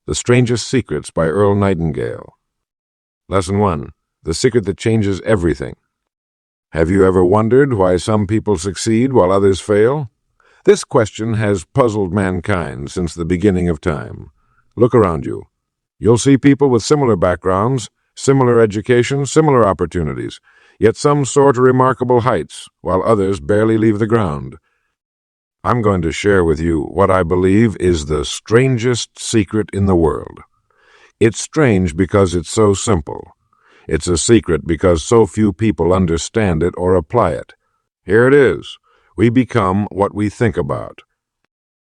The Strangest Secrets by Earl Nightingale. Lesson 1. The Secret That Changes Everything. Have you ever wondered why some people succeed while others fail? This question has puzzled mankind since the beginning of time. Look around you. You'll see people with similar backgrounds, similar education, similar opportunities, yet some soar to remarkable heights, while others barely leave the ground. I'm going to share with you what I believe is the strangest secret in the world. It's strange because it's so simple. It's a secret because so few people understand it or apply it. Here it is. We become what we think about.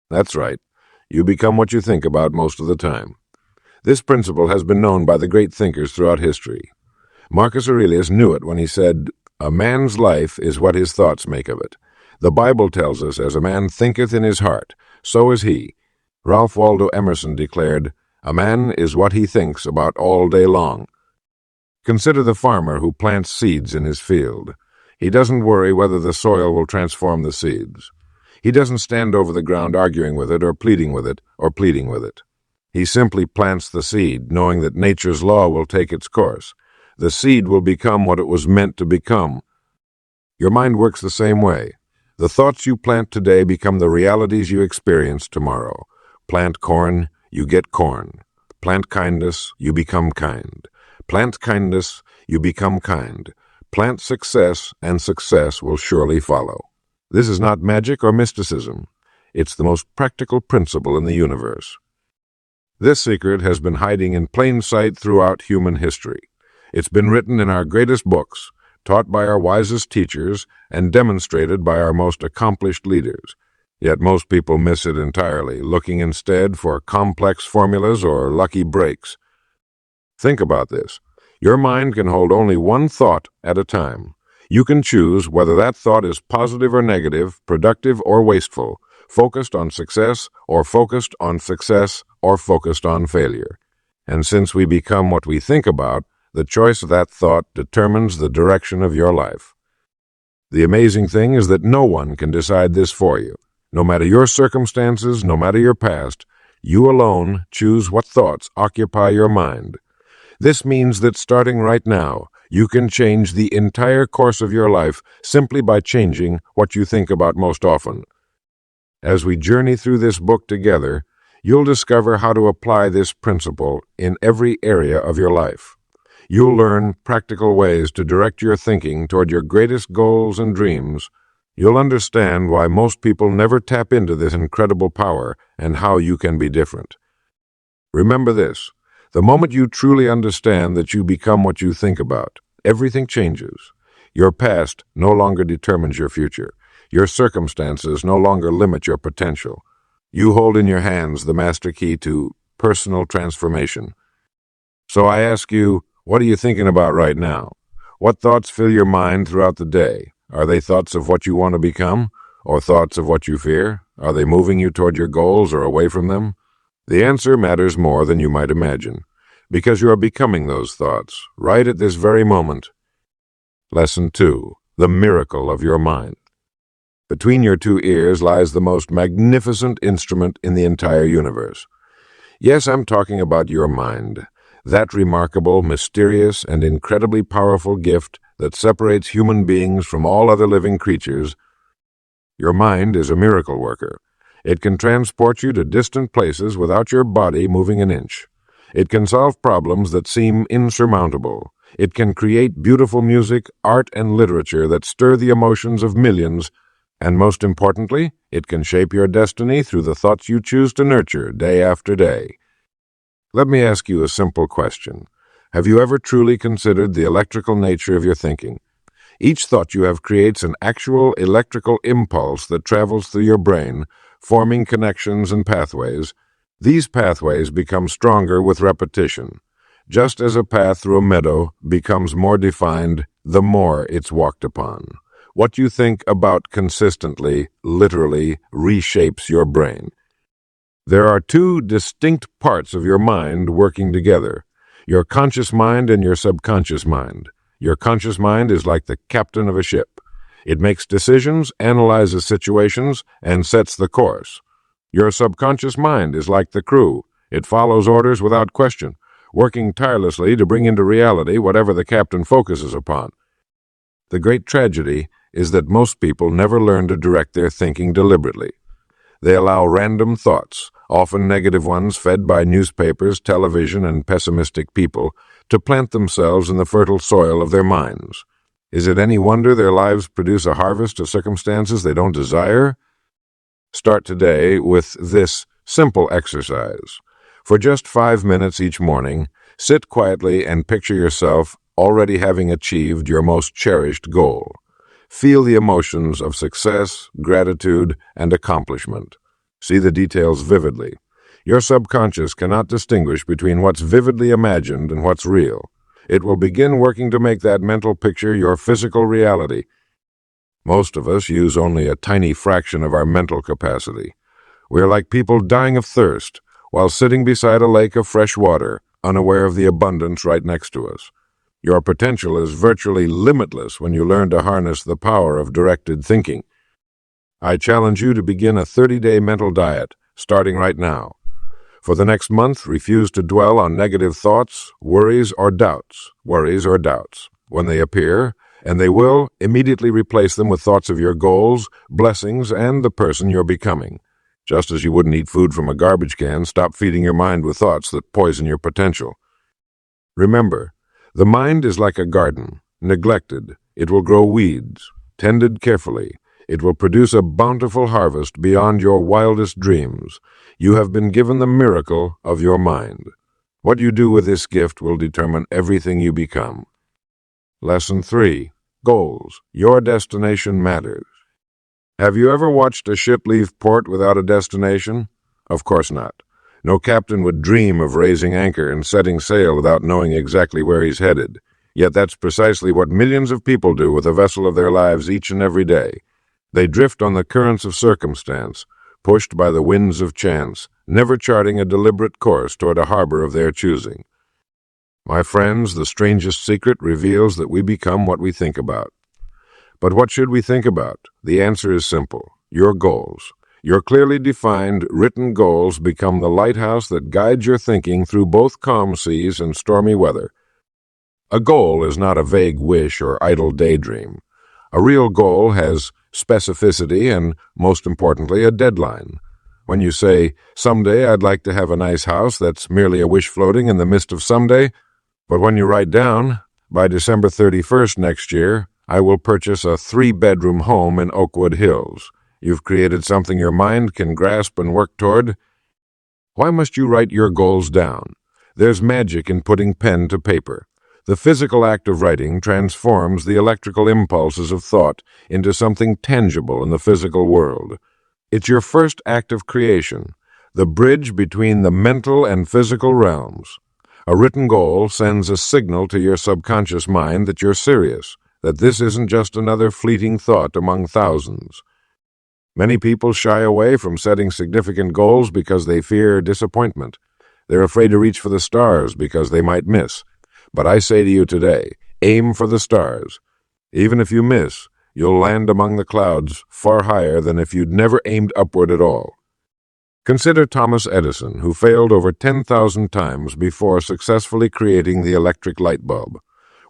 That's right. You become what you think about most of the time. This principle has been known by the great thinkers throughout history. Marcus Aurelius knew it when he said, "A man's life is what his thoughts make of it." The Bible tells us, "As a man thinketh in his heart, so is he." Ralph Waldo Emerson declared, "A man is what he thinks about all day long." Consider the farmer who plants seeds in his field. He doesn't worry whether the soil will transform the seeds. He doesn't stand over the ground arguing with it or pleading with it or pleading with it. He simply plants the seed, knowing that nature's law will take its course. The seed will become what it was meant to become. Your mind works the same way. The thoughts you plant today become the realities you experience tomorrow. Plant corn, you get corn. Plant kindness, you become kind. Plant kindness, you become kind. Plant success, and success will surely follow. This is not magic or mysticism. It's the most practical principle in the universe. This secret has been hiding in plain sight throughout human history. It's been written in our greatest books, taught by our wisest teachers, and demonstrated by our most accomplished leaders. Yet most people miss it entirely, looking instead for complex formulas or lucky breaks. Think about this. Your mind can hold only one thought at a time. You can choose whether that thought is positive or negative, productive or wasteful, focused on success or focused on success or focused on failure. And since we become what we think about, the choice of that thought determines the direction of your life. The amazing thing is that no one can decide this for you. No matter your circumstances, no matter your past, you alone choose what thoughts occupy your mind. This means that starting right now, you can change the entire course of your life simply by changing what you think about most often. As we journey through this book together, you'll discover how to apply this principle in every area of your life. You'll learn practical ways to direct your thinking toward your greatest goals and dreams. You'll understand why most people never tap into this incredible power and how you can be different. Remember this. The moment you truly understand that you become what you think about, everything changes. Your past no longer determines your future. Your circumstances no longer limit your potential. You hold in your hands the master key to personal transformation. So I ask you, what are you thinking about right now? What thoughts fill your mind throughout the day? Are they thoughts of what you want to become, or thoughts of what you fear? Are they moving you toward your goals or away from them? The answer matters more than you might imagine, because you are becoming those thoughts right at this very moment. Lesson 2. The miracle of your mind. Between your two ears lies the most magnificent instrument in the entire universe. Yes, I'm talking about your mind. That remarkable, mysterious, and incredibly powerful gift that separates human beings from all other living creatures. Your mind is a miracle worker. It can transport you to distant places without your body moving an inch. It can solve problems that seem insurmountable. It can create beautiful music, art, and literature that stir the emotions of millions. And most importantly, it can shape your destiny through the thoughts you choose to nurture day after day. Let me ask you a simple question. Have you ever truly considered the electrical nature of your thinking? Each thought you have creates an actual electrical impulse that travels through your brain, forming connections and pathways. These pathways become stronger with repetition. Just as a path through a meadow becomes more defined the more it's walked upon. What you think about consistently, literally, reshapes your brain. There are two distinct parts of your mind working together, your conscious mind and your subconscious mind. Your conscious mind is like the captain of a ship. It makes decisions, analyzes situations, and sets the course. Your subconscious mind is like the crew. It follows orders without question, working tirelessly to bring into reality whatever the captain focuses upon. The great tragedy is that most people never learn to direct their thinking deliberately. They allow random thoughts, often negative ones fed by newspapers, television, and pessimistic people, to plant themselves in the fertile soil of their minds. Is it any wonder their lives produce a harvest of circumstances they don't desire? Start today with this simple exercise. For just 5 minutes each morning, sit quietly and picture yourself already having achieved your most cherished goal. Feel the emotions of success, gratitude, and accomplishment. See the details vividly. Your subconscious cannot distinguish between what's vividly imagined and what's real. It will begin working to make that mental picture your physical reality. Most of us use only a tiny fraction of our mental capacity. We're like people dying of thirst while sitting beside a lake of fresh water, unaware of the abundance right next to us. Your potential is virtually limitless when you learn to harness the power of directed thinking. I challenge you to begin a 30-day mental diet, starting right now. For the next month, refuse to dwell on negative thoughts, worries, or doubts. When they appear, and they will, immediately replace them with thoughts of your goals, blessings, and the person you're becoming. Just as you wouldn't eat food from a garbage can, stop feeding your mind with thoughts that poison your potential. Remember, the mind is like a garden. Neglected, it will grow weeds. Tended carefully, it will produce a bountiful harvest beyond your wildest dreams. You have been given the miracle of your mind. What you do with this gift will determine everything you become. Lesson 3. Goals. Your destination matters. Have you ever watched a ship leave port without a destination? Of course not. No captain would dream of raising anchor and setting sail without knowing exactly where he's headed. Yet that's precisely what millions of people do with the vessel of their lives each and every day. They drift on the currents of circumstance, pushed by the winds of chance, never charting a deliberate course toward a harbor of their choosing. My friends, the strangest secret reveals that we become what we think about. But what should we think about? The answer is simple: your goals. Your clearly defined, written goals become the lighthouse that guides your thinking through both calm seas and stormy weather. A goal is not a vague wish or idle daydream. A real goal has specificity and, most importantly, a deadline. When you say, "Someday I'd like to have a nice house," that's merely a wish floating in the mist of someday. But when you write down, "By December 31st next year, I will purchase a 3-bedroom home in Oakwood Hills," you've created something your mind can grasp and work toward. Why must you write your goals down? There's magic in putting pen to paper. The physical act of writing transforms the electrical impulses of thought into something tangible in the physical world. It's your first act of creation, the bridge between the mental and physical realms. A written goal sends a signal to your subconscious mind that you're serious, that this isn't just another fleeting thought among thousands. Many people shy away from setting significant goals because they fear disappointment. They're afraid to reach for the stars because they might miss. But I say to you today, aim for the stars. Even if you miss, you'll land among the clouds far higher than if you'd never aimed upward at all. Consider Thomas Edison, who failed over 10,000 times before successfully creating the electric light bulb.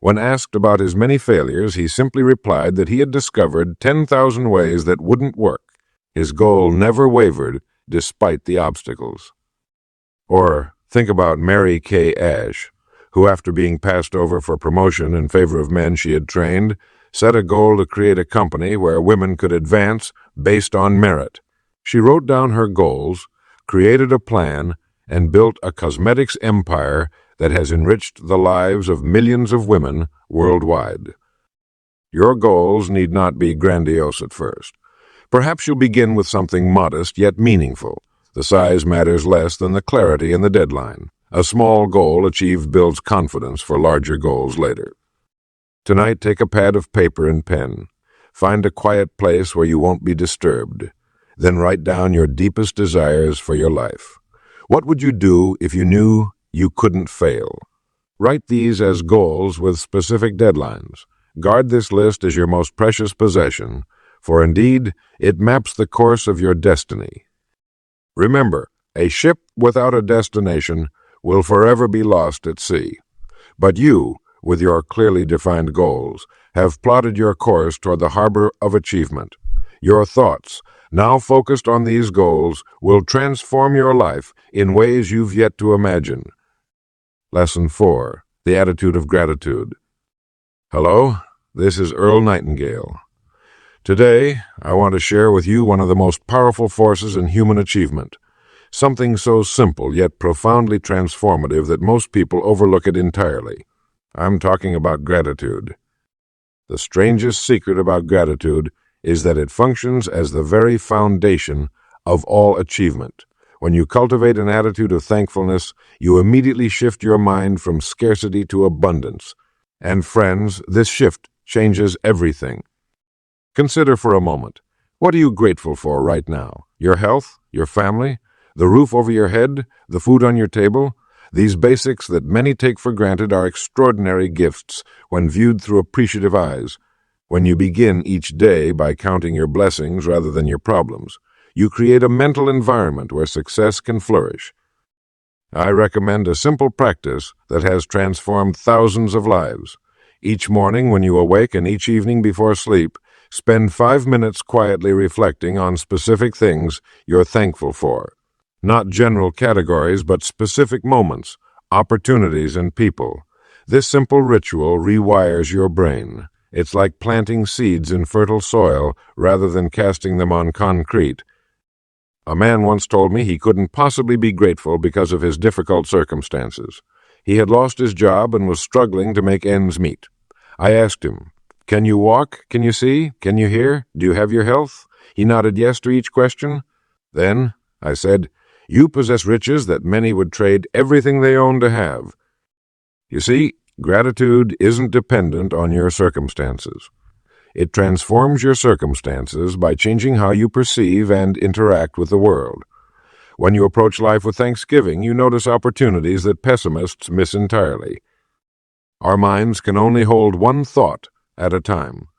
When asked about his many failures, he simply replied that he had discovered 10,000 ways that wouldn't work. His goal never wavered, despite the obstacles. Or think about Mary Kay Ash, who, after being passed over for promotion in favor of men she had trained, set a goal to create a company where women could advance based on merit. She wrote down her goals, created a plan, and built a cosmetics empire that has enriched the lives of millions of women worldwide. Your goals need not be grandiose at first. Perhaps you'll begin with something modest yet meaningful. The size matters less than the clarity and the deadline. A small goal achieved builds confidence for larger goals later. Tonight, take a pad of paper and pen. Find a quiet place where you won't be disturbed. Then write down your deepest desires for your life. What would you do if you knew you couldn't fail? Write these as goals with specific deadlines. Guard this list as your most precious possession, for indeed, it maps the course of your destiny. Remember, A ship without a destination will forever be lost at sea. But you, with your clearly defined goals, have plotted your course toward the harbor of achievement. Your thoughts, now focused on these goals, will transform your life in ways you've yet to imagine. Lesson 4. The Attitude of Gratitude. Hello, this is Earl Nightingale. Today, I want to share with you one of the most powerful forces in human achievement. Something so simple yet profoundly transformative that most people overlook it entirely. I'm talking about gratitude. The strangest secret about gratitude is that it functions as the very foundation of all achievement. When you cultivate an attitude of thankfulness, you immediately shift your mind from scarcity to abundance. And friends, this shift changes everything. Consider for a moment, what are you grateful for right now? Your health? Your family? The roof over your head? The food on your table? These basics that many take for granted are extraordinary gifts when viewed through appreciative eyes. When you begin each day by counting your blessings rather than your problems, you create a mental environment where success can flourish. I recommend a simple practice that has transformed thousands of lives. Each morning when you awake and each evening before sleep, spend 5 minutes quietly reflecting on specific things you're thankful for. Not general categories, but specific moments, opportunities, and people. This simple ritual rewires your brain. It's like planting seeds in fertile soil rather than casting them on concrete. A man once told me he couldn't possibly be grateful because of his difficult circumstances. He had lost his job and was struggling to make ends meet. I asked him, "Can you walk? Can you see? Can you hear? Do you have your health?" He nodded yes to each question. "Then," I said, "you possess riches that many would trade everything they own to have." You see, gratitude isn't dependent on your circumstances. It transforms your circumstances by changing how you perceive and interact with the world. When you approach life with thanksgiving, you notice opportunities that pessimists miss entirely. Our minds can only hold one thought at a time.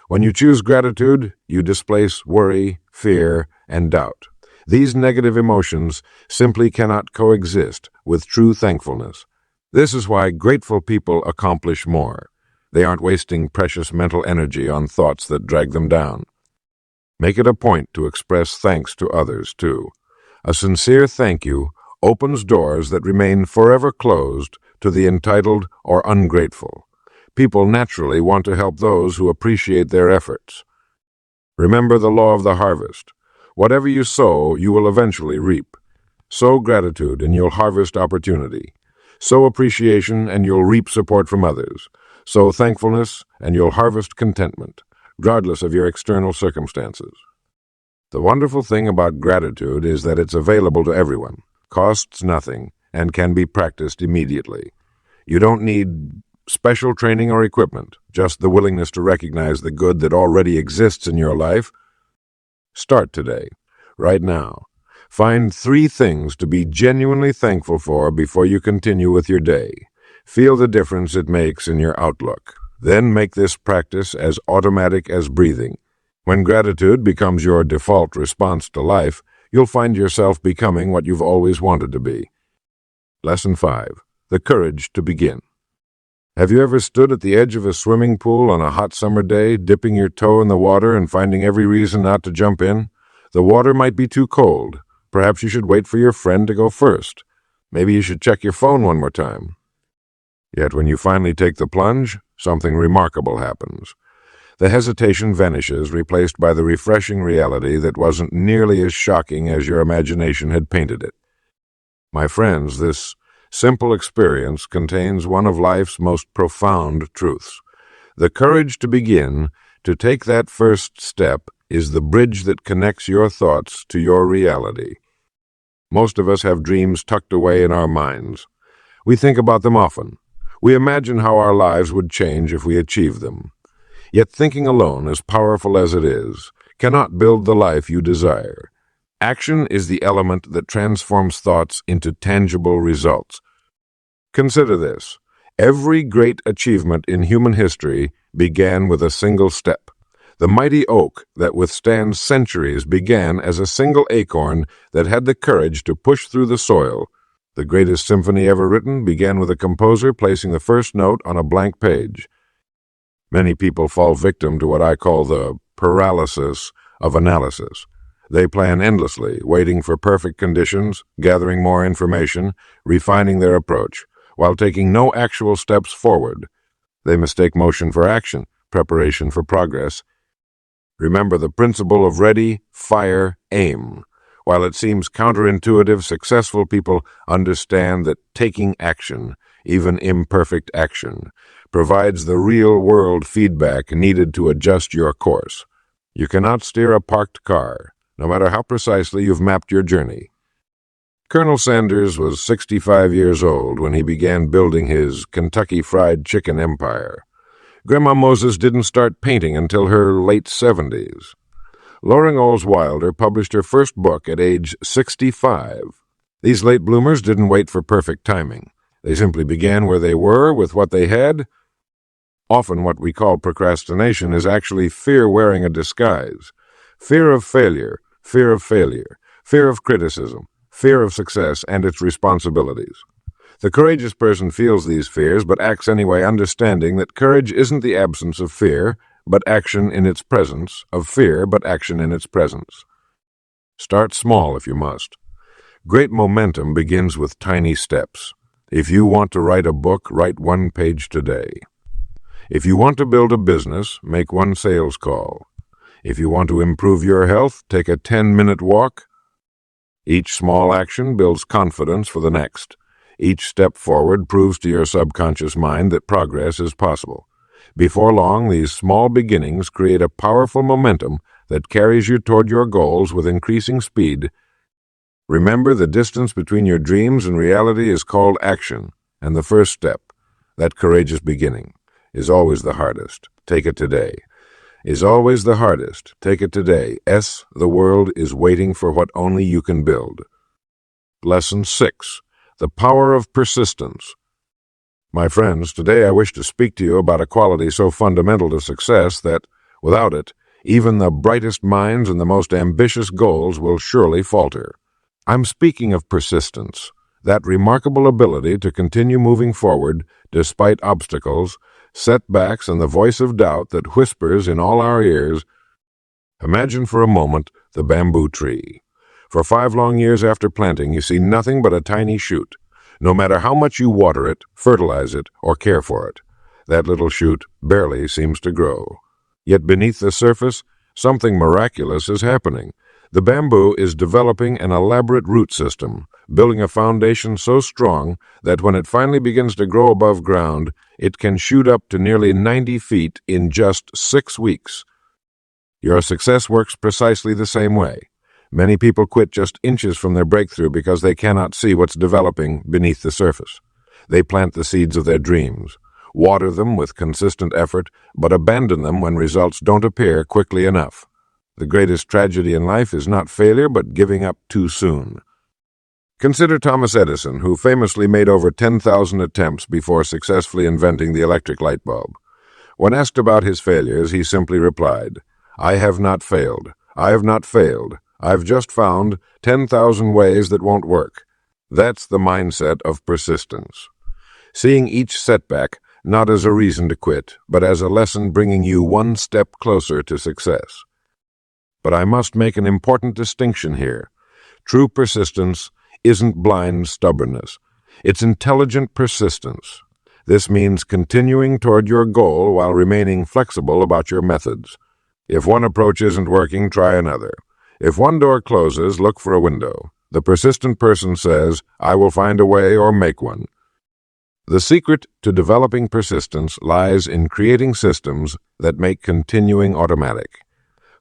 When you choose gratitude, you displace worry, fear, and doubt. These negative emotions simply cannot coexist with true thankfulness. This is why grateful people accomplish more. They aren't wasting precious mental energy on thoughts that drag them down. Make it a point to express thanks to others, too. A sincere thank you opens doors that remain forever closed to the entitled or ungrateful. People naturally want to help those who appreciate their efforts. Remember the law of the harvest. Whatever you sow, you will eventually reap. Sow gratitude and you'll harvest opportunity. Sow appreciation and you'll reap support from others. Sow thankfulness and you'll harvest contentment, regardless of your external circumstances. The wonderful thing about gratitude is that it's available to everyone, costs nothing, and can be practiced immediately. You don't need special training or equipment, just the willingness to recognize the good that already exists in your life. Start today, right now. Find 3 things to be genuinely thankful for before you continue with your day. Feel the difference it makes in your outlook. Then make this practice as automatic as breathing. When gratitude becomes your default response to life, you'll find yourself becoming what you've always wanted to be. Lesson 5. The Courage to Begin. Have you ever stood at the edge of a swimming pool on a hot summer day, dipping your toe in the water and finding every reason not to jump in? The water might be too cold. Perhaps you should wait for your friend to go first. Maybe you should check your phone one more time. Yet when you finally take the plunge, something remarkable happens. The hesitation vanishes, replaced by the refreshing reality that wasn't nearly as shocking as your imagination had painted it. My friends, this simple experience contains one of life's most profound truths. The courage to begin, to take that first step, is the bridge that connects your thoughts to your reality. Most of us have dreams tucked away in our minds. We think about them often. We imagine how our lives would change if we achieved them. Yet thinking alone, as powerful as it is, cannot build the life you desire. Action is the element that transforms thoughts into tangible results. Consider this. Every great achievement in human history began with a single step. The mighty oak that withstands centuries began as a single acorn that had the courage to push through the soil. The greatest symphony ever written began with a composer placing the first note on a blank page. Many people fall victim to what I call the paralysis of analysis. They plan endlessly, waiting for perfect conditions, gathering more information, refining their approach, while taking no actual steps forward. They mistake motion for action, preparation for progress. Remember the principle of ready, fire, aim. While it seems counterintuitive, successful people understand that taking action, even imperfect action, provides the real-world feedback needed to adjust your course. You cannot steer a parked car, no matter how precisely you've mapped your journey. Colonel Sanders was 65 years old when he began building his Kentucky Fried Chicken empire. Grandma Moses didn't start painting until her late 70s. Laura Ingalls Wilder published her first book at age 65. These late bloomers didn't wait for perfect timing. They simply began where they were with what they had. Often what we call procrastination is actually fear wearing a disguise. Fear of failure, fear of failure, fear of criticism, fear of success and its responsibilities. The courageous person feels these fears but acts anyway, understanding that courage isn't the absence of fear, but action in its presence, of fear but action in its presence. Start small if you must. Great momentum begins with tiny steps. If you want to write a book, write one page today. If you want to build a business, make one sales call. If you want to improve your health, take a 10-minute walk. Each small action builds confidence for the next. Each step forward proves to your subconscious mind that progress is possible. Before long, these small beginnings create a powerful momentum that carries you toward your goals with increasing speed. Remember, the distance between your dreams and reality is called action, and the first step, that courageous beginning, is always the hardest. Take it today. Is always the hardest. Take it today. The world is waiting for what only you can build. Lesson 6. The power of persistence. My friends, today I wish to speak to you about a quality so fundamental to success that, without it, even the brightest minds and the most ambitious goals will surely falter. I'm speaking of persistence, that remarkable ability to continue moving forward despite obstacles, setbacks, and the voice of doubt that whispers in all our ears. Imagine for a moment the bamboo tree. For 5 long years after planting, you see nothing but a tiny shoot. No matter how much you water it, fertilize it, or care for it, that little shoot barely seems to grow. Yet beneath the surface, something miraculous is happening. The bamboo is developing an elaborate root system, building a foundation so strong that when it finally begins to grow above ground, it can shoot up to nearly 90 feet in just 6 weeks. Your success works precisely the same way. Many people quit just inches from their breakthrough because they cannot see what's developing beneath the surface. They plant the seeds of their dreams, water them with consistent effort, but abandon them when results don't appear quickly enough. The greatest tragedy in life is not failure, but giving up too soon. Consider Thomas Edison, who famously made over 10,000 attempts before successfully inventing the electric light bulb. When asked about his failures, he simply replied, "I have not failed. I have not failed. I've just found 10,000 ways that won't work." That's the mindset of persistence. Seeing each setback not as a reason to quit, but as a lesson bringing you one step closer to success. But I must make an important distinction here. True persistence isn't blind stubbornness. It's intelligent persistence. This means continuing toward your goal while remaining flexible about your methods. If one approach isn't working, try another. If one door closes, look for a window. The persistent person says, "I will find a way or make one." The secret to developing persistence lies in creating systems that make continuing automatic.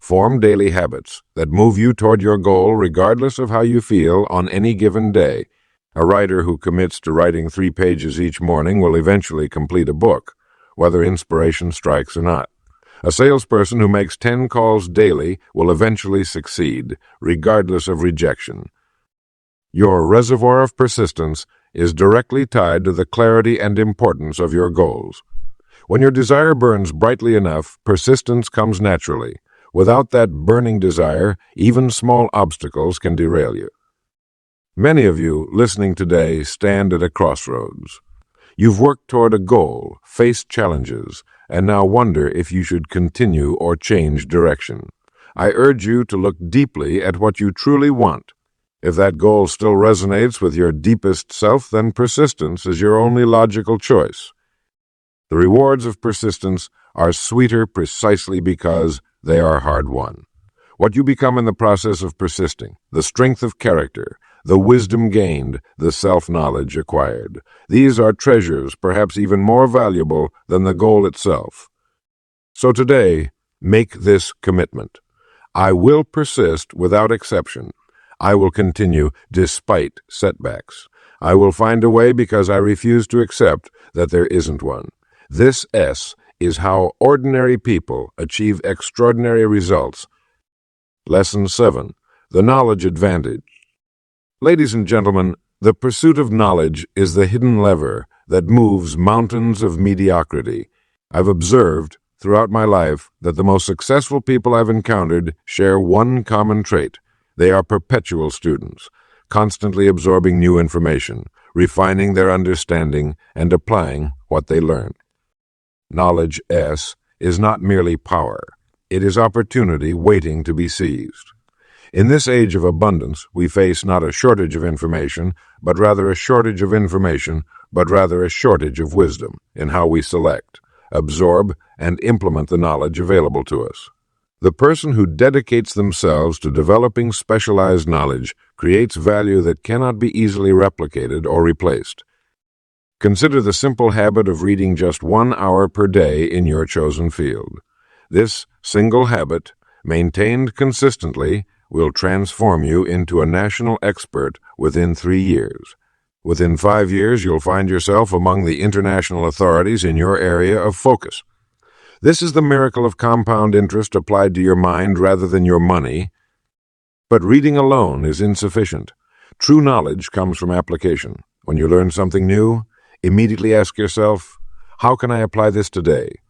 Form daily habits that move you toward your goal regardless of how you feel on any given day. A writer who commits to writing 3 pages each morning will eventually complete a book, whether inspiration strikes or not. A salesperson who makes 10 calls daily will eventually succeed, regardless of rejection. Your reservoir of persistence is directly tied to the clarity and importance of your goals. When your desire burns brightly enough, persistence comes naturally. Without that burning desire, even small obstacles can derail you. Many of you listening today stand at a crossroads. You've worked toward a goal, faced challenges, and now wonder if you should continue or change direction. I urge you to look deeply at what you truly want. If that goal still resonates with your deepest self, then persistence is your only logical choice. The rewards of persistence are sweeter precisely because they are hard-won. What you become in the process of persisting, the strength of character, the wisdom gained, the self-knowledge acquired. These are treasures perhaps even more valuable than the goal itself. So today, make this commitment. I will persist without exception. I will continue despite setbacks. I will find a way because I refuse to accept that there isn't one. This S is how ordinary people achieve extraordinary results. Lesson 7. The Knowledge Advantage. Ladies and gentlemen, the pursuit of knowledge is the hidden lever that moves mountains of mediocrity. I've observed throughout my life that the most successful people I've encountered share one common trait. They are perpetual students, constantly absorbing new information, refining their understanding, and applying what they learn. Knowledge S is not merely power. It is opportunity waiting to be seized. In this age of abundance, we face not a shortage of information, but rather a shortage of wisdom in how we select, absorb, and implement the knowledge available to us. The person who dedicates themselves to developing specialized knowledge creates value that cannot be easily replicated or replaced. Consider the simple habit of reading just 1 hour per day in your chosen field. This single habit, maintained consistently, will transform you into a national expert within 3 years. Within 5 years, you'll find yourself among the international authorities in your area of focus. This is the miracle of compound interest applied to your mind rather than your money. But reading alone is insufficient. True knowledge comes from application. When you learn something new, immediately ask yourself, how can I apply this today?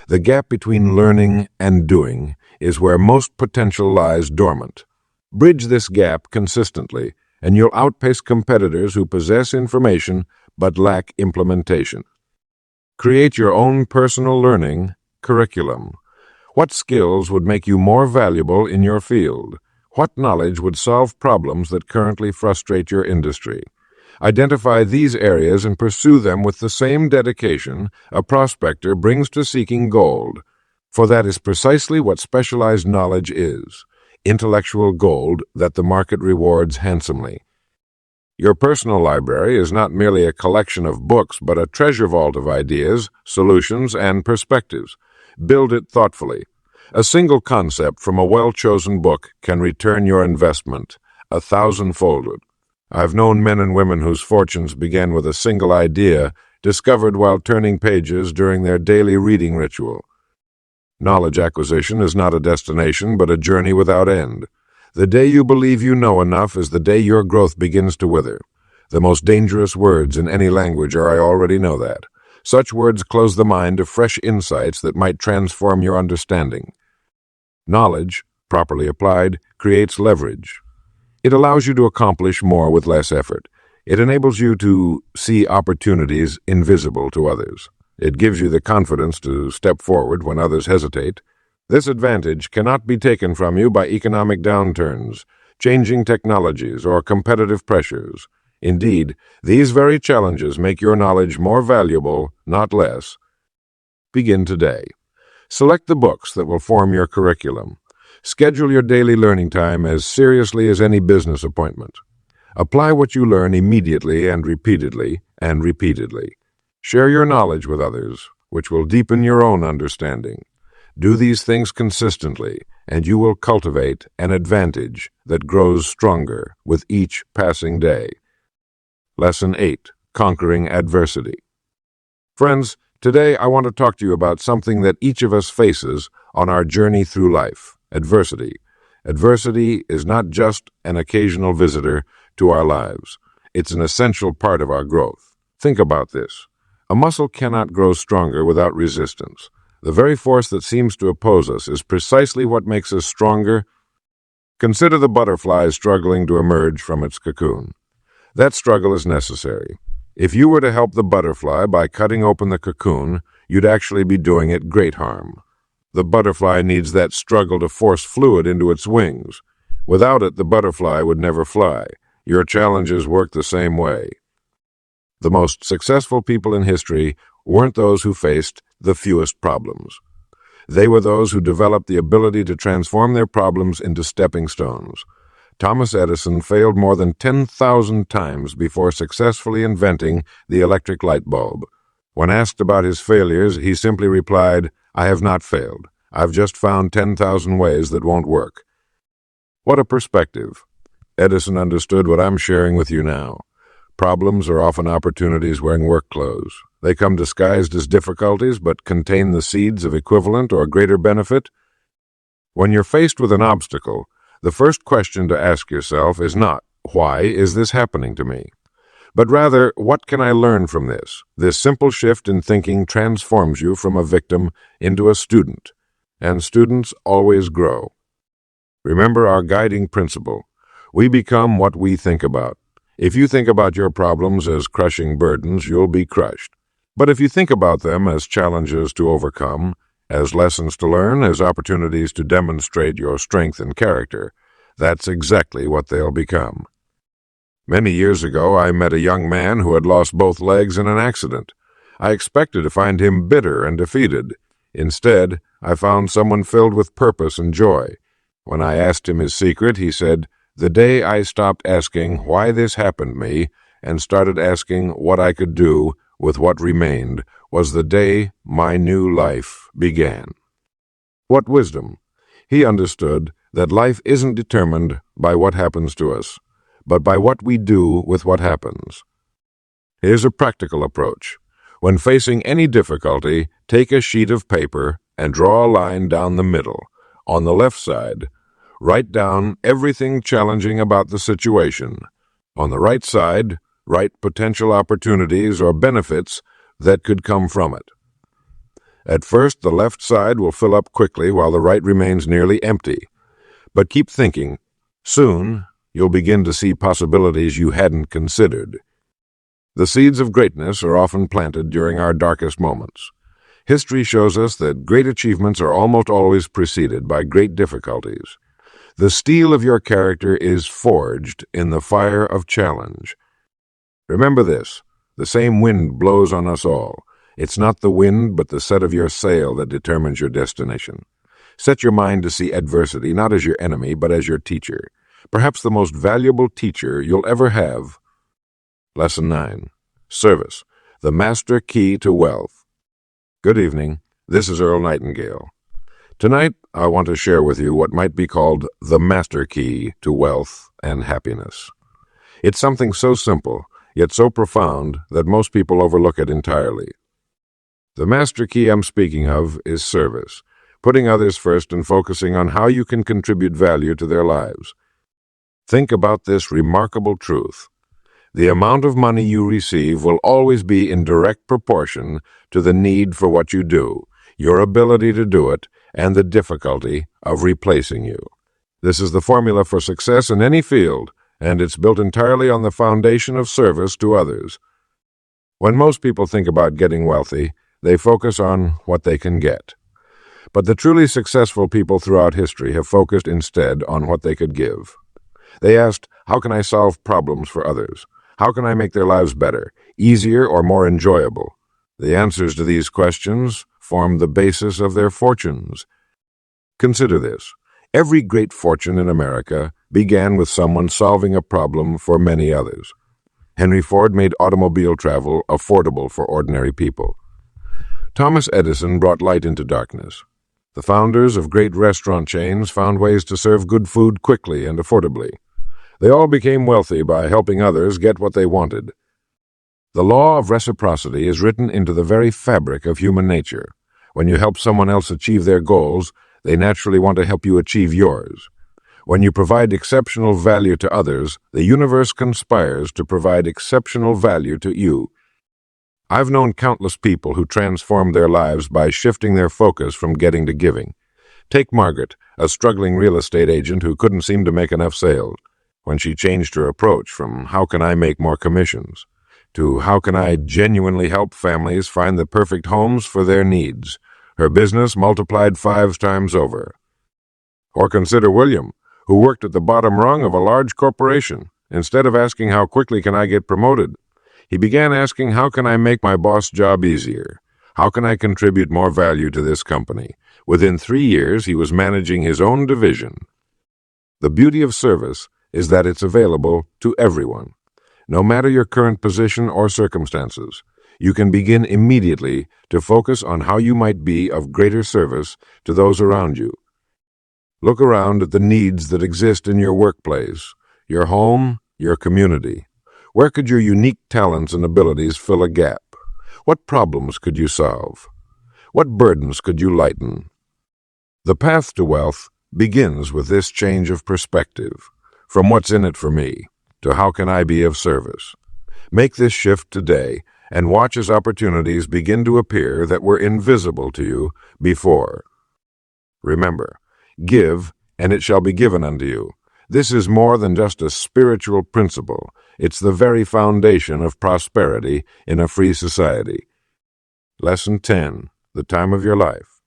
The gap between learning and doing is where most potential lies dormant. Bridge this gap consistently, and you'll outpace competitors who possess information but lack implementation. Create your own personal learning curriculum. What skills would make you more valuable in your field? What knowledge would solve problems that currently frustrate your industry? Identify these areas and pursue them with the same dedication a prospector brings to seeking gold, for that is precisely what specialized knowledge is, intellectual gold that the market rewards handsomely. Your personal library is not merely a collection of books, but a treasure vault of ideas, solutions, and perspectives. Build it thoughtfully. A single concept from a well-chosen book can return your investment 1,000-fold. I've known men and women whose fortunes began with a single idea discovered while turning pages during their daily reading ritual. Knowledge acquisition is not a destination, but a journey without end. The day you believe you know enough is the day your growth begins to wither. The most dangerous words in any language are "I already know that." Such words close the mind to fresh insights that might transform your understanding. Knowledge, properly applied, creates leverage. It allows you to accomplish more with less effort. It enables you to see opportunities invisible to others. It gives you the confidence to step forward when others hesitate. This advantage cannot be taken from you by economic downturns, changing technologies, or competitive pressures. Indeed, these very challenges make your knowledge more valuable, not less. Begin today. Select the books that will form your curriculum. Schedule your daily learning time as seriously as any business appointment. Apply what you learn immediately and repeatedly. Share your knowledge with others, which will deepen your own understanding. Do these things consistently, and you will cultivate an advantage that grows stronger with each passing day. Lesson 8. Conquering Adversity. Friends, today I want to talk to you about something that each of us faces on our journey through life: adversity. Adversity is not just an occasional visitor to our lives. It's an essential part of our growth. Think about this. A muscle cannot grow stronger without resistance. The very force that seems to oppose us is precisely what makes us stronger. Consider the butterfly struggling to emerge from its cocoon. That struggle is necessary. If you were to help the butterfly by cutting open the cocoon, you'd actually be doing it great harm. The butterfly needs that struggle to force fluid into its wings. Without it, the butterfly would never fly. Your challenges work the same way. The most successful people in history weren't those who faced the fewest problems. They were those who developed the ability to transform their problems into stepping stones. Thomas Edison failed more than 10,000 times before successfully inventing the electric light bulb. When asked about his failures, he simply replied, "I have not failed. I've just found 10,000 ways that won't work." What a perspective. Edison understood what I'm sharing with you now. Problems are often opportunities wearing work clothes. They come disguised as difficulties, but contain the seeds of equivalent or greater benefit. When you're faced with an obstacle, the first question to ask yourself is not, "Why is this happening to me?" but rather, "What can I learn from this?" This simple shift in thinking transforms you from a victim into a student, and students always grow. Remember our guiding principle. We become what we think about. If you think about your problems as crushing burdens, you'll be crushed. But if you think about them as challenges to overcome, as lessons to learn, as opportunities to demonstrate your strength and character, that's exactly what they'll become. Many years ago, I met a young man who had lost both legs in an accident. I expected to find him bitter and defeated. Instead, I found someone filled with purpose and joy. When I asked him his secret, he said, "The day I stopped asking why this happened to me and started asking what I could do with what remained was the day my new life began." What wisdom! He understood that life isn't determined by what happens to us, but by what we do with what happens. Here's a practical approach. When facing any difficulty, take a sheet of paper and draw a line down the middle. On the left side, write down everything challenging about the situation. On the right side, write potential opportunities or benefits that could come from it. At first, the left side will fill up quickly while the right remains nearly empty. But keep thinking. Soon, you'll begin to see possibilities you hadn't considered. The seeds of greatness are often planted during our darkest moments. History shows us that great achievements are almost always preceded by great difficulties. The steel of your character is forged in the fire of challenge. Remember this, the same wind blows on us all. It's not the wind, but the set of your sail that determines your destination. Set your mind to see adversity not as your enemy, but as your teacher. Perhaps the most valuable teacher you'll ever have. Lesson 9. Service, the master key to wealth. Good evening. This is Earl Nightingale. Tonight, I want to share with you what might be called the master key to wealth and happiness. It's something so simple, yet so profound that most people overlook it entirely. The master key I'm speaking of is service, putting others first and focusing on how you can contribute value to their lives. Think about this remarkable truth. The amount of money you receive will always be in direct proportion to the need for what you do, your ability to do it, and the difficulty of replacing you. This is the formula for success in any field, and it's built entirely on the foundation of service to others. When most people think about getting wealthy, they focus on what they can get. But the truly successful people throughout history have focused instead on what they could give. They asked, how can I solve problems for others? How can I make their lives better, easier, or more enjoyable? The answers to these questions form the basis of their fortunes. Consider this. Every great fortune in America began with someone solving a problem for many others. Henry Ford made automobile travel affordable for ordinary people. Thomas Edison brought light into darkness. The founders of great restaurant chains found ways to serve good food quickly and affordably. They all became wealthy by helping others get what they wanted. The law of reciprocity is written into the very fabric of human nature. When you help someone else achieve their goals, they naturally want to help you achieve yours. When you provide exceptional value to others, the universe conspires to provide exceptional value to you. I've known countless people who transformed their lives by shifting their focus from getting to giving. Take Margaret, a struggling real estate agent who couldn't seem to make enough sales. When she changed her approach from "how can I make more commissions" to "how can I genuinely help families find the perfect homes for their needs," her business multiplied 5 times over. Or consider William, who worked at the bottom rung of a large corporation. Instead of asking "how quickly can I get promoted," he began asking "how can I make my boss' job easier? How can I contribute more value to this company?" Within 3 years, he was managing his own division. The beauty of service is that it's available to everyone. No matter your current position or circumstances, you can begin immediately to focus on how you might be of greater service to those around you. Look around at the needs that exist in your workplace, your home, your community. Where could your unique talents and abilities fill a gap? What problems could you solve? What burdens could you lighten? The path to wealth begins with this change of perspective, from "what's in it for me" to "how can I be of service." Make this shift today and watch as opportunities begin to appear that were invisible to you before. Remember, give, and it shall be given unto you. This is more than just a spiritual principle. It's the very foundation of prosperity in a free society. Lesson 10. The time of your life.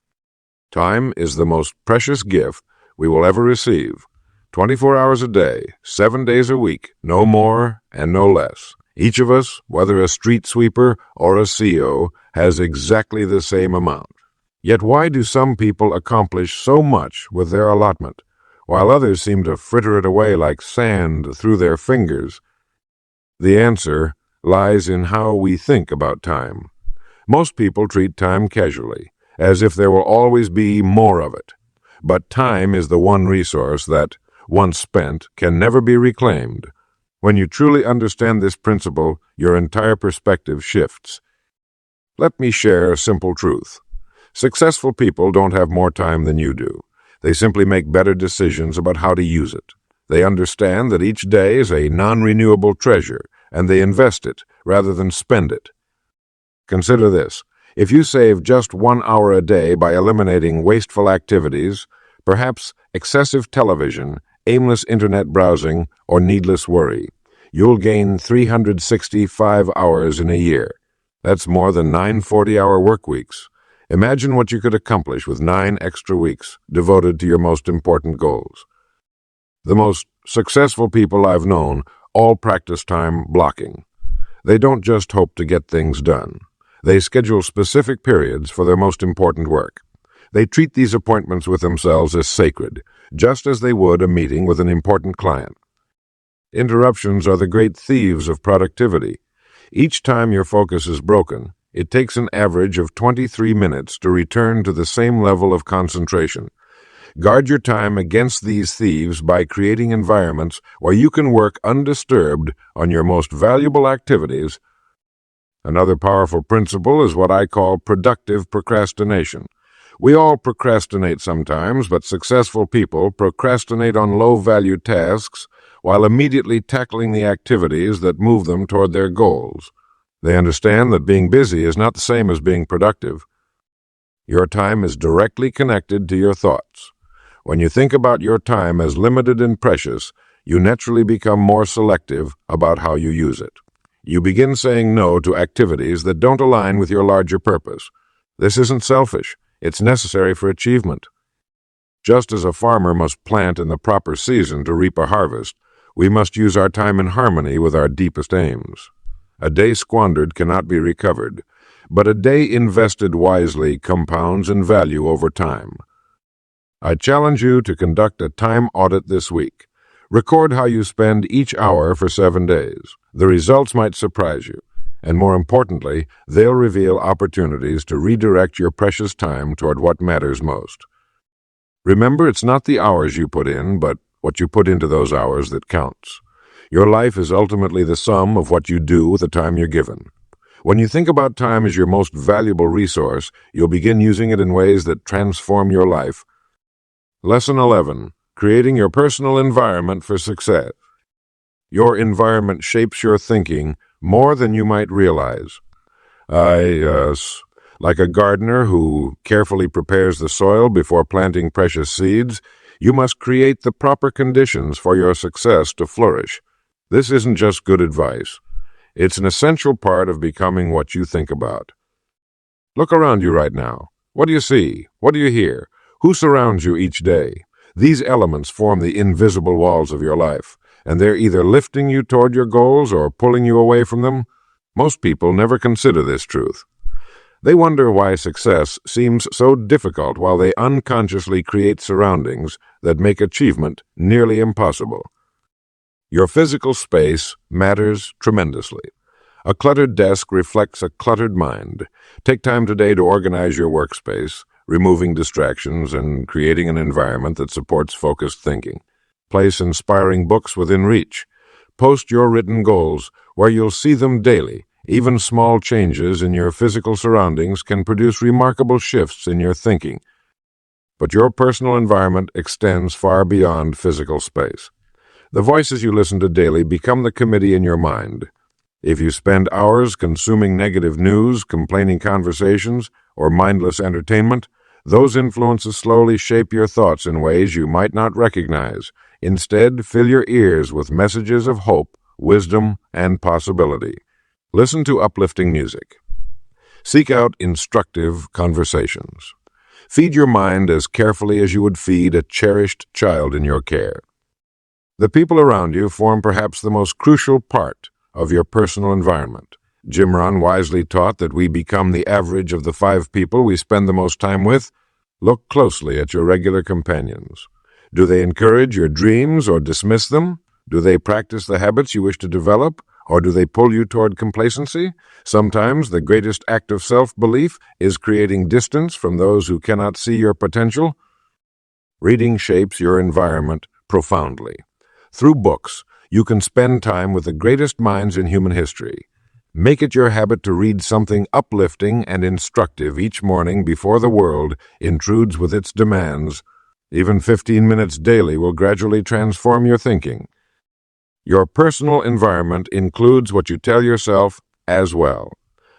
Time is the most precious gift we will ever receive. 24 hours a day, 7 days a week, no more and no less. Each of us, whether a street sweeper or a CEO, has exactly the same amount. Yet why do some people accomplish so much with their allotment, while others seem to fritter it away like sand through their fingers? The answer lies in how we think about time. Most people treat time casually, as if there will always be more of it. But time is the one resource that, once spent, can never be reclaimed. When you truly understand this principle, your entire perspective shifts. Let me share a simple truth. Successful people don't have more time than you do. They simply make better decisions about how to use it. They understand that each day is a non-renewable treasure, and they invest it rather than spend it. Consider this. If you save just 1 hour a day by eliminating wasteful activities, perhaps excessive television, aimless internet browsing, or needless worry, you'll gain 365 hours in a year. That's more than 9 40-hour work weeks. Imagine what you could accomplish with 9 extra weeks devoted to your most important goals. The most successful people I've known all practice time blocking. They don't just hope to get things done. They schedule specific periods for their most important work. They treat these appointments with themselves as sacred, just as they would a meeting with an important client. Interruptions are the great thieves of productivity. Each time your focus is broken, it takes an average of 23 minutes to return to the same level of concentration. Guard your time against these thieves by creating environments where you can work undisturbed on your most valuable activities. Another powerful principle is what I call productive procrastination. We all procrastinate sometimes, but successful people procrastinate on low-value tasks while immediately tackling the activities that move them toward their goals. They understand that being busy is not the same as being productive. Your time is directly connected to your thoughts. When you think about your time as limited and precious, you naturally become more selective about how you use it. You begin saying no to activities that don't align with your larger purpose. This isn't selfish. It's necessary for achievement. Just as a farmer must plant in the proper season to reap a harvest, we must use our time in harmony with our deepest aims. A day squandered cannot be recovered, but a day invested wisely compounds in value over time. I challenge you to conduct a time audit this week. Record how you spend each hour for 7 days. The results might surprise you, and more importantly, they'll reveal opportunities to redirect your precious time toward what matters most. Remember, it's not the hours you put in, but what you put into those hours that counts. Your life is ultimately the sum of what you do with the time you're given. When you think about time as your most valuable resource, you'll begin using it in ways that transform your life. Lesson 11. Creating your personal environment for success. Your environment shapes your thinking more than you might realize. Like a gardener who carefully prepares the soil before planting precious seeds, you must create the proper conditions for your success to flourish. This isn't just good advice. It's an essential part of becoming what you think about. Look around you right now. What do you see? What do you hear? Who surrounds you each day? These elements form the invisible walls of your life, and they're either lifting you toward your goals or pulling you away from them. Most people never consider this truth. They wonder why success seems so difficult while they unconsciously create surroundings that make achievement nearly impossible. Your physical space matters tremendously. A cluttered desk reflects a cluttered mind. Take time today to organize your workspace, removing distractions and creating an environment that supports focused thinking. Place inspiring books within reach. Post your written goals where you'll see them daily. Even small changes in your physical surroundings can produce remarkable shifts in your thinking. But your personal environment extends far beyond physical space. The voices you listen to daily become the committee in your mind. If you spend hours consuming negative news, complaining conversations, or mindless entertainment, those influences slowly shape your thoughts in ways you might not recognize. Instead, fill your ears with messages of hope, wisdom, and possibility. Listen to uplifting music. Seek out instructive conversations. Feed your mind as carefully as you would feed a cherished child in your care. The people around you form perhaps the most crucial part of your personal environment. Jim Rohn wisely taught that we become the average of the 5 people we spend the most time with. Look closely at your regular companions. Do they encourage your dreams or dismiss them? Do they practice the habits you wish to develop, or do they pull you toward complacency? Sometimes the greatest act of self-belief is creating distance from those who cannot see your potential. Reading shapes your environment profoundly. Through books, you can spend time with the greatest minds in human history. Make it your habit to read something uplifting and instructive each morning before the world intrudes with its demands. Even 15 minutes daily will gradually transform your thinking. Your personal environment includes what you tell yourself as well.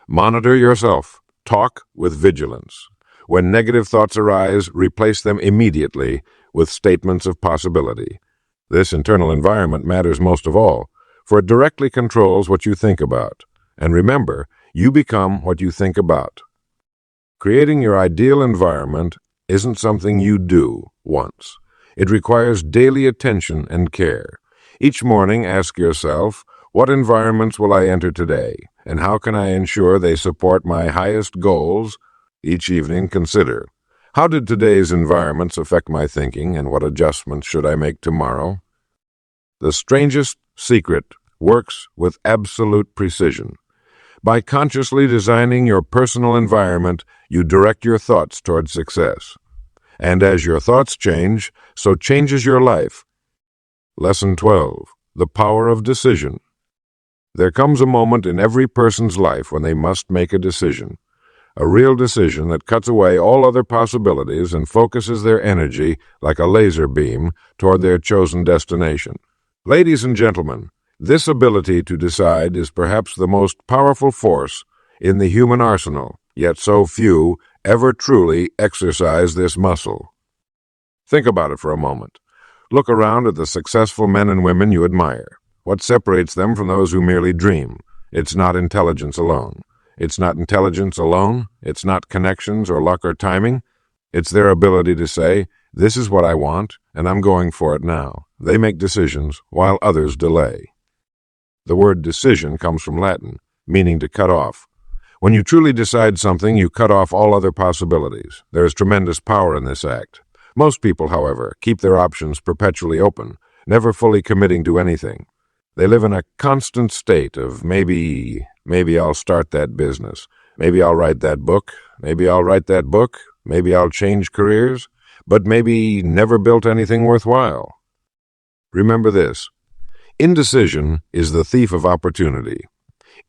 Monitor yourself. Talk with vigilance. When negative thoughts arise, replace them immediately with statements of possibility. This internal environment matters most of all, for it directly controls what you think about. And remember, you become what you think about. Creating your ideal environment isn't something you do once. It requires daily attention and care. Each morning, ask yourself, what environments will I enter today, and how can I ensure they support my highest goals? Each evening, consider, how did today's environments affect my thinking, and what adjustments should I make tomorrow? The Strangest Secret works with absolute precision. By consciously designing your personal environment, you direct your thoughts toward success. And as your thoughts change, so changes your life. Lesson 12. The Power of Decision. There comes a moment in every person's life when they must make a decision. A real decision that cuts away all other possibilities and focuses their energy like a laser beam toward their chosen destination. Ladies and gentlemen, this ability to decide is perhaps the most powerful force in the human arsenal, yet so few ever truly exercise this muscle. Think about it for a moment. Look around at the successful men and women you admire. What separates them from those who merely dream? It's not intelligence alone. It's not intelligence alone. It's not connections or luck or timing. It's their ability to say, this is what I want, and I'm going for it now. They make decisions while others delay. The word decision comes from Latin, meaning to cut off. When you truly decide something, you cut off all other possibilities. There is tremendous power in this act. Most people, however, keep their options perpetually open, never fully committing to anything. They live in a constant state of maybe I'll start that business, maybe I'll write that book, maybe I'll write that book, maybe I'll change careers, but maybe never built anything worthwhile. Remember this. Indecision is the thief of opportunity.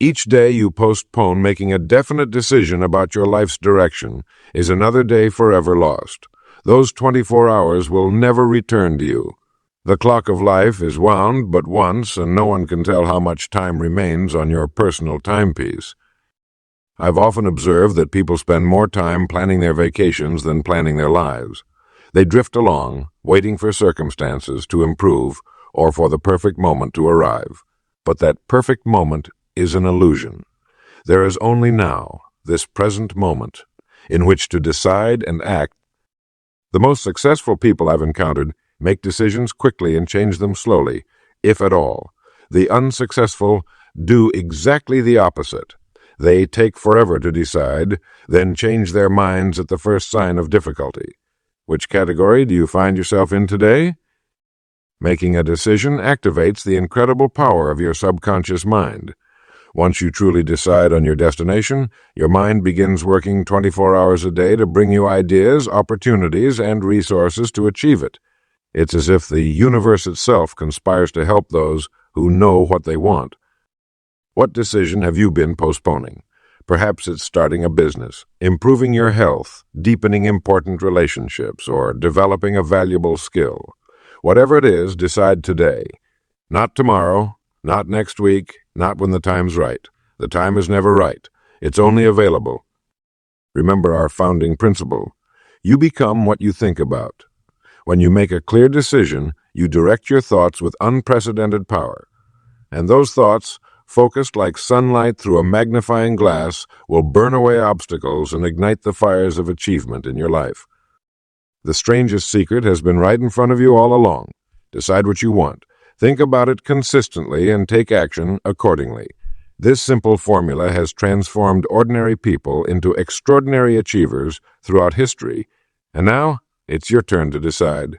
Each day you postpone making a definite decision about your life's direction is another day forever lost. Those 24 hours will never return to you. The clock of life is wound but once, and no one can tell how much time remains on your personal timepiece. I've often observed that people spend more time planning their vacations than planning their lives. They drift along, waiting for circumstances to improve or for the perfect moment to arrive. But that perfect moment is an illusion. There is only now, this present moment, in which to decide and act. The most successful people I've encountered make decisions quickly and change them slowly, if at all. The unsuccessful do exactly the opposite. They take forever to decide, then change their minds at the first sign of difficulty. Which category do you find yourself in today? Making a decision activates the incredible power of your subconscious mind. Once you truly decide on your destination, your mind begins working 24 hours a day to bring you ideas, opportunities, and resources to achieve it. It's as if the universe itself conspires to help those who know what they want. What decision have you been postponing? Perhaps it's starting a business, improving your health, deepening important relationships, or developing a valuable skill. Whatever it is, decide today. Not tomorrow, not next week, not when the time's right. The time is never right. It's only available. Remember our founding principle. You become what you think about. When you make a clear decision, you direct your thoughts with unprecedented power. And those thoughts, focused like sunlight through a magnifying glass, will burn away obstacles and ignite the fires of achievement in your life. The strangest secret has been right in front of you all along. Decide what you want. Think about it consistently and take action accordingly. This simple formula has transformed ordinary people into extraordinary achievers throughout history. And now, it's your turn to decide.